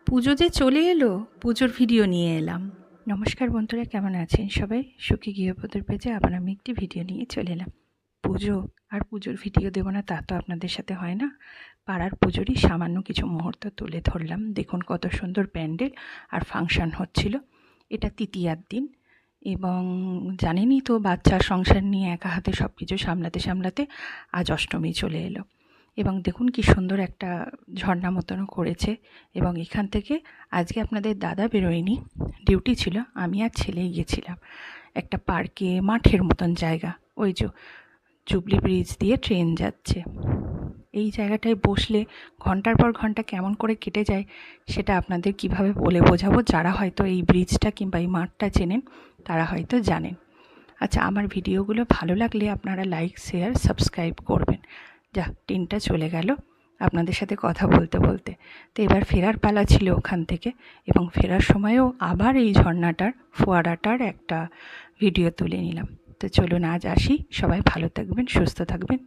পুজো যে চলে এলো, পুজোর ভিডিও নিয়ে এলাম। নমস্কার বন্ধুরা, কেমন আছেন সবাই? সুখী গৃহবধূর পেজে আবার আমি একটি ভিডিও নিয়ে চলে এলাম। পুজো আর পুজোর ভিডিও দেবো না তা তো আপনাদের সাথে হয় না। পাড়ার পুজোরই সামান্য কিছু মুহূর্ত তুলে ধরলাম। দেখুন কত সুন্দর প্যান্ডেল আর ফাংশন হচ্ছিল। এটা তৃতীয়ার দিন এবং জানেনই তো, বাচ্চা সংসার নিয়ে একা হাতে সব কিছু সামলাতে সামলাতে আজ অষ্টমী চলে এলো। এবং দেখুন কি সুন্দর একটা ঝর্ণা মতনও করেছে। এবং এখান থেকে আজকে আপনাদের দাদা বেরোয়নি, ডিউটি ছিল, আমি আর ছেলেই গেছিলাম একটা পার্কে, মাঠের মতন জায়গা। ওই যে জুবলি ব্রিজ দিয়ে ট্রেন যাচ্ছে, এই জায়গাটায় বসলে ঘন্টার পর ঘন্টা কেমন করে কেটে যায় সেটা আপনাদের কিভাবে বলে বোঝাবো। যারা হয়তো এই ব্রিজটা কিংবা এই মাঠটা চেনেন তারা হয়তো জানেন। আচ্ছা, আমার ভিডিওগুলো ভালো লাগলে আপনারা লাইক, শেয়ার, সাবস্ক্রাইব করবেন। যাক, ট্রেনটা চলে গেল আপনাদের সাথে কথা বলতে বলতে। তো এবার ফেরার পালা ছিল ওখান থেকে, এবং ফেরার সময়ও আবার এই ঝর্ণাটার, ফোয়ারাটার একটা ভিডিও তুলে নিলাম। তো চলুন আজ আসি, সবাই ভালো থাকবেন, সুস্থ থাকবেন।